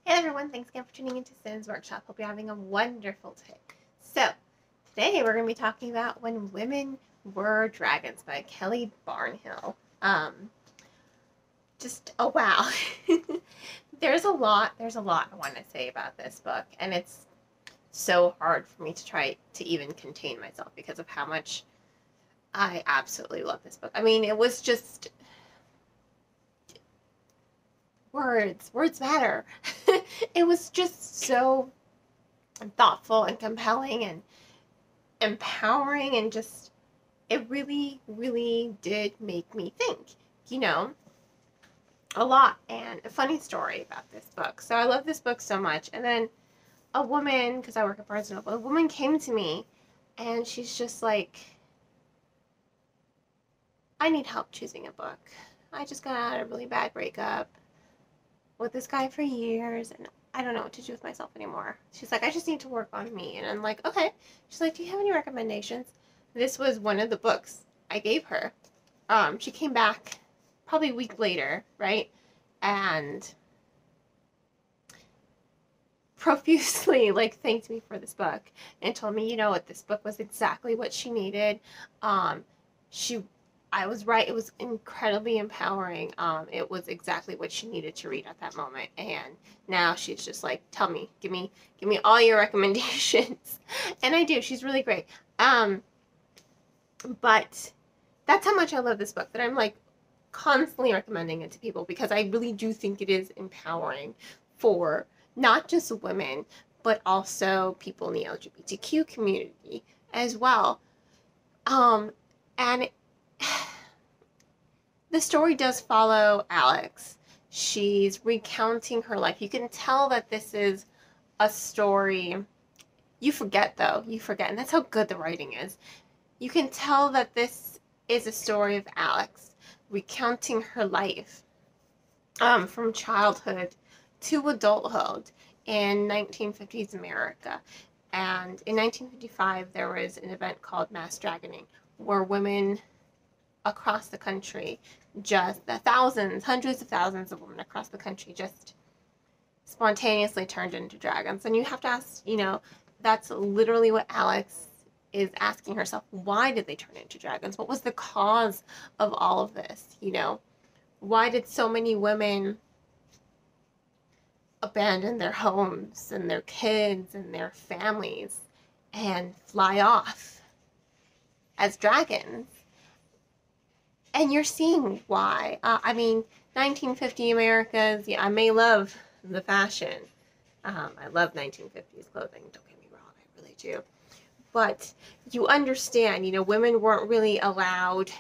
Hey everyone, thanks again for tuning into Sims Workshop. Hope you're having a wonderful day. So, today we're going to be talking about When Women Were Dragons by Kelly Barnhill. Oh wow. There's a lot I want to say about this book, and it's so hard for me to try to even contain myself because of how much I absolutely love this book. I mean, it was just words matter. It was just so thoughtful and compelling and empowering, and just it really did make me think, you know, a lot. And a funny story about this book. So I love this book so much. And then a woman, because I work at Barnes & Noble, a woman came to me and she's just like, I need help choosing a book. I just got out of a really bad breakup with this guy for years, and I don't know what to do with myself anymore. She's like, I just need to work on me. And I'm like, okay. She's like, do you have any recommendations? This was one of the books I gave her. She came back probably a week later, right? And profusely thanked me for this book and told me, you know what, this book was exactly what she needed. She I was right. It was incredibly empowering. It was exactly what she needed to read at that moment. And now she's just like, tell me, give me all your recommendations. And I do. She's really great. But that's how much I love this book, that I'm like constantly recommending it to people, because I really do think it is empowering for not just women, but also people in the LGBTQ community as well. And the story does follow Alex. She's recounting her life. You can tell that this is a story. You forget, though. You forget. And that's how good the writing is. You can tell that this is a story of Alex recounting her life from childhood to adulthood in 1950s America. And in 1955, there was an event called mass dragoning, where women across the country, just the thousands, hundreds of thousands of women across the country, just spontaneously turned into dragons. And you have to ask, that's literally what Alex is asking herself. Why did they turn into dragons? What was the cause of all of this? Why did so many women abandon their homes and their kids and their families and fly off as dragons? And you're seeing why. 1950 Americas, yeah, I may love the fashion. I love 1950s clothing, don't get me wrong, I really do. But you understand, women weren't really allowed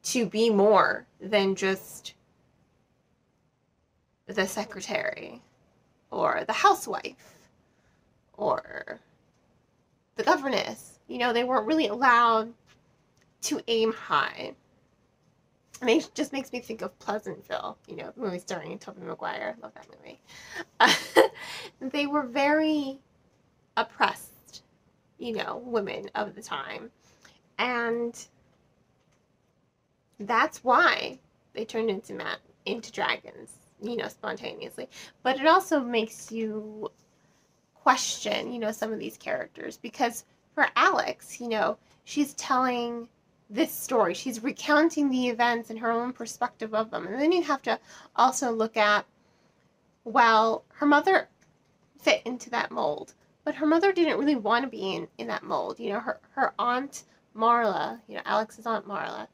to be more than just the secretary or the housewife or the governess. They weren't really allowed to aim high. And it just makes me think of Pleasantville, the movie starring Tobey Maguire. I love that movie. They were very oppressed, women of the time. And that's why they turned into dragons, spontaneously. But it also makes you question, some of these characters. Because for Alex, she's telling this story. She's recounting the events in her own perspective of them. And then you have to also look at, well, her mother fit into that mold, but her mother didn't really want to be in that mold. Her aunt Marla, Alex's aunt Marla,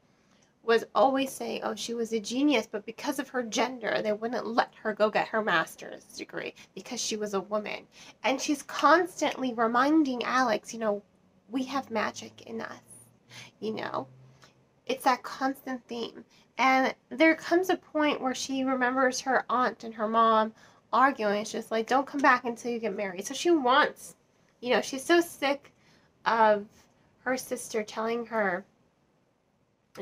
was always saying, oh, she was a genius, but because of her gender, they wouldn't let her go get her master's degree because she was a woman. And she's constantly reminding Alex, we have magic in us. It's that constant theme. And there comes a point where she remembers her aunt and her mom arguing. It's just like, don't come back until you get married. So she wants, she's so sick of her sister telling her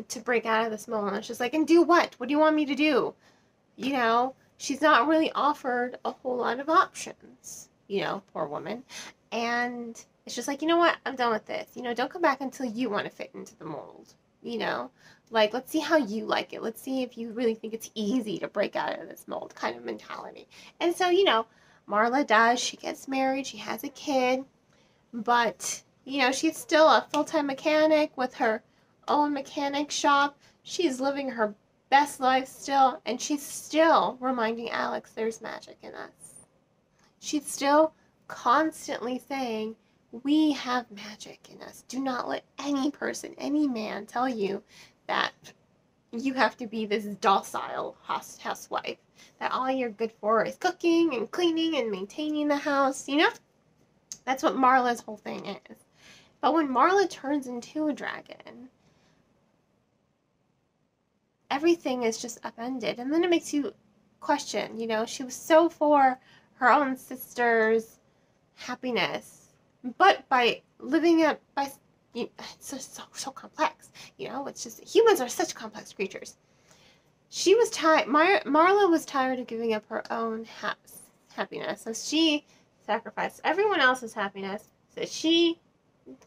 to break out of this mold. And it's just like, and do what? What do you want me to do? She's not really offered a whole lot of options, poor woman. And it's just like, you know what? I'm done with this. Don't come back until you want to fit into the mold. you know? Like, let's see how you like it. Let's see if you really think it's easy to break out of this mold kind of mentality. And so, Marla does. She gets married. She has a kid. But, she's still a full-time mechanic with her own mechanic shop. She's living her best life still. And she's still reminding Alex there's magic in us. She's still constantly saying, we have magic in us. Do not let any person, any man tell you that you have to be this docile housewife, that all you're good for is cooking and cleaning and maintaining the house, That's what Marla's whole thing is. But when Marla turns into a dragon, everything is just upended. And then it makes you question, she was so for her own sister's happiness, but by living it, it's just so complex, it's just, humans are such complex creatures. She was tired, Marla was tired of giving up her own happiness, so she sacrificed everyone else's happiness so she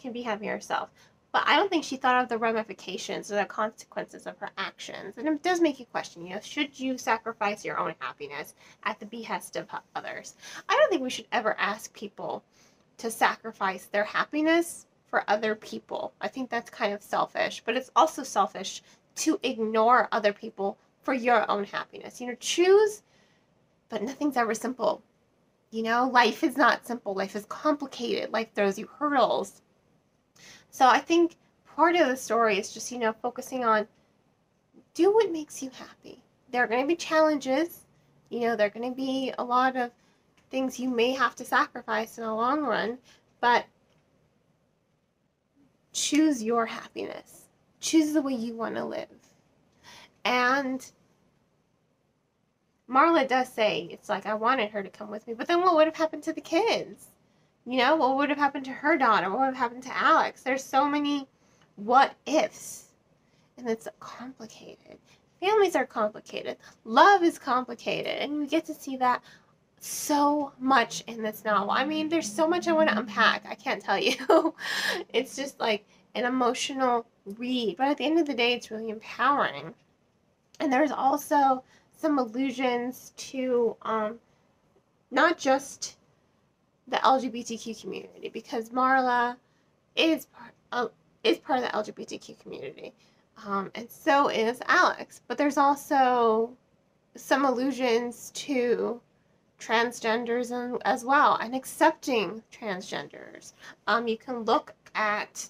can be happy herself. But I don't think she thought of the ramifications or the consequences of her actions. And it does make you question, should you sacrifice your own happiness at the behest of others? I don't think we should ever ask people to sacrifice their happiness for other people. I think that's kind of selfish, but it's also selfish to ignore other people for your own happiness. Choose, but nothing's ever simple. Life is not simple. Life is complicated. Life throws you hurdles. So I think part of the story is just, focusing on do what makes you happy. There are going to be challenges. There are going to be a lot of things you may have to sacrifice in the long run, but choose your happiness. Choose the way you want to live. And Marla does say, it's like, I wanted her to come with me, but then what would have happened to the kids? What would have happened to her daughter? What would have happened to Alex? There's so many what ifs. And it's complicated. Families are complicated. Love is complicated. And we get to see that so much in this novel. I mean, there's so much I want to unpack. I can't tell you. It's just like an emotional read. But at the end of the day, it's really empowering. And there's also some allusions to not just the LGBTQ community, because Marla is part of the LGBTQ community, and so is Alex. But there's also some allusions to transgenders as well, and accepting transgenders. You can look at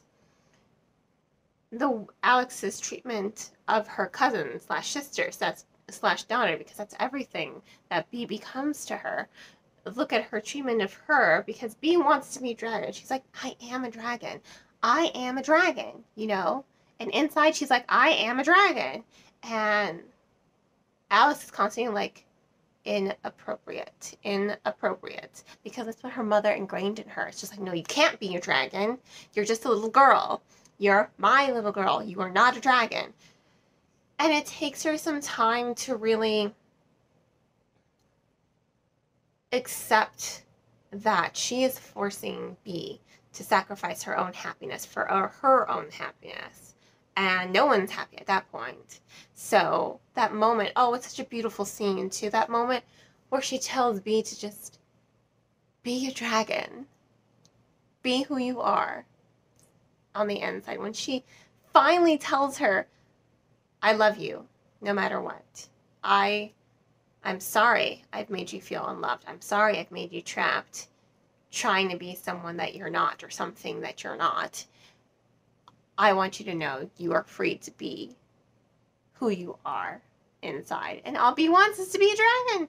Alex's treatment of her cousin / sister / daughter, because that's everything that B becomes to her. Look at her treatment of her, because B wants to be a dragon. She's like, I am a dragon. I am a dragon, And inside she's like, I am a dragon. And Alice is constantly like, inappropriate, because that's what her mother ingrained in her. It's just like, no, you can't be a dragon. You're just a little girl. You're my little girl. You are not a dragon. And it takes her some time to really accept that she is forcing B to sacrifice her own happiness for her own happiness. And no one's happy at that point. So that moment, it's such a beautiful scene too. That moment where she tells B to just be a dragon. Be who you are on the inside. When she finally tells her, I love you no matter what. I'm sorry I've made you feel unloved. I'm sorry I've made you trapped trying to be someone that you're not, or something that you're not. I want you to know you are free to be who you are inside. And all B wants is to be a dragon.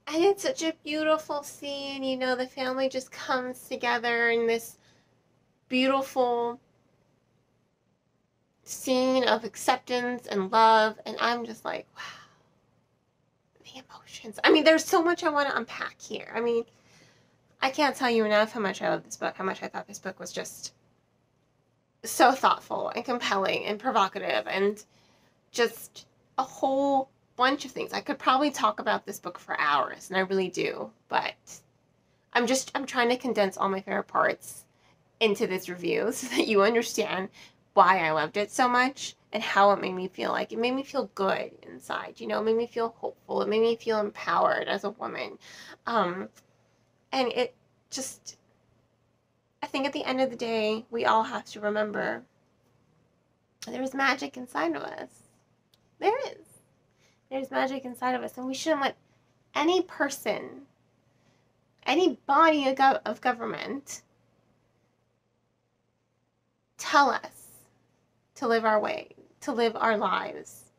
And it's such a beautiful scene. The family just comes together in this beautiful scene of acceptance and love. And I'm just like, wow. The emotions. I mean, there's so much I want to unpack here. I mean, I can't tell you enough how much I love this book, how much I thought this book was just so thoughtful and compelling and provocative, and just a whole bunch of things. I could probably talk about this book for hours, and I really do, but I'm trying to condense all my favorite parts into this review so that you understand why I loved it so much and how it made me feel. Like, it made me feel good inside, you know, it made me feel hopeful, it made me feel empowered as a woman. And it just, I think at the end of the day, we all have to remember there's magic inside of us. There is. There's magic inside of us, and we shouldn't let any person, any body of government tell us to live our way, to live our lives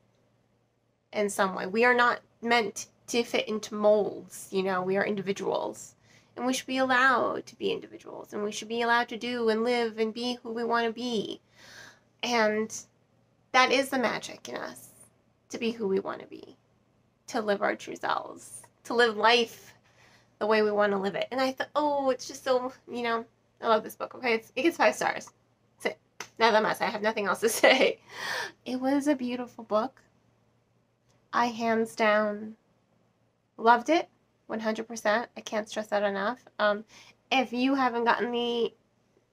in some way. We are not meant to fit into molds, you know, we are individuals. And we should be allowed to be individuals, and we should be allowed to do and live and be who we want to be. And that is the magic in us, to be who we want to be, to live our true selves, to live life the way we want to live it. And I thought, oh, it's just so, you know, I love this book, okay? It gets 5 stars. That's it. Now that I have nothing else to say. It was a beautiful book. I hands down loved it, 100%. I can't stress that enough. If you haven't gotten the,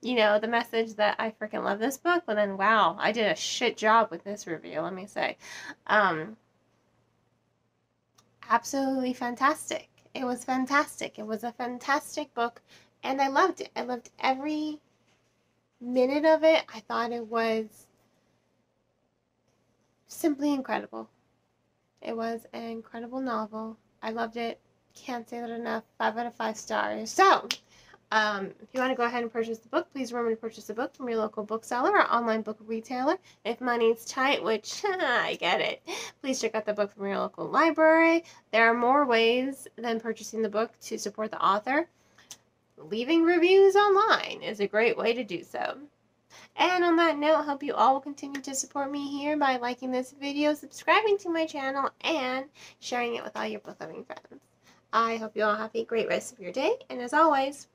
you know, the message that I freaking love this book, well then, wow, I did a shit job with this review, let me say. Absolutely fantastic. It was fantastic. It was a fantastic book, and I loved it. I loved every minute of it. I thought it was simply incredible. It was an incredible novel. I loved it. Can't say that enough. 5 out of 5 stars. So, if you want to go ahead and purchase the book, please remember to purchase the book from your local bookseller or online book retailer. If money's tight, which I get it, please check out the book from your local library. There are more ways than purchasing the book to support the author. Leaving reviews online is a great way to do so. And on that note, I hope you all will continue to support me here by liking this video, subscribing to my channel, and sharing it with all your book-loving friends. I hope you all have a great rest of your day, and as always,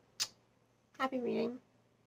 happy reading.